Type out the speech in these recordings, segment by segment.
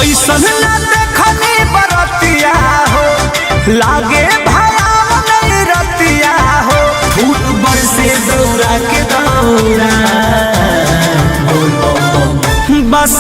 ऐसन ना देखनी बरतिया हो, लागे भयावन नहीं रतिया हो। फूट बरसे दौरा के दौरा बस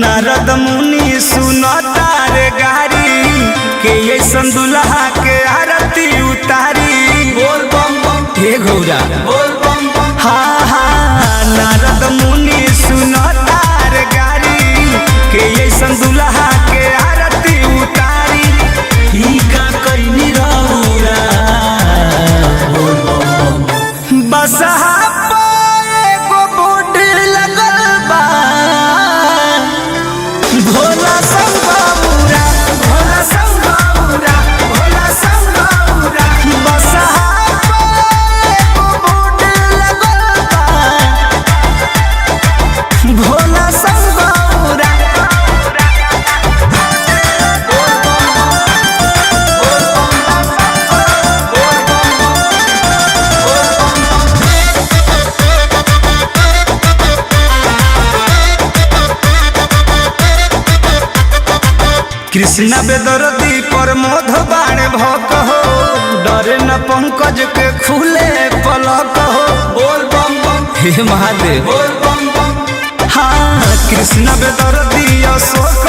नारद मुनि सुनता रे गारी के ऐसन दुल्हा के आरती उतारी। बोल बम बम हे गौरा बोल बम बम। हाँ हाँ नारद मुनि सुनता रे गारी के ऐसन दुल्हा के आरती उतारी। ही का कइनी रौरा बोल बम बम। बस भोला संगौरा भोला संगौरा भोला संगौरा बस बोट लगल बा भोला संगौरा। कृष्ण बेदर्दी पर मोध बाण भक हो, डरे न पंकज के खुले पलक हो। बोल बम बम हे महादेव बोल बम बम। हाँ कृष्ण बेदर्दी अशोक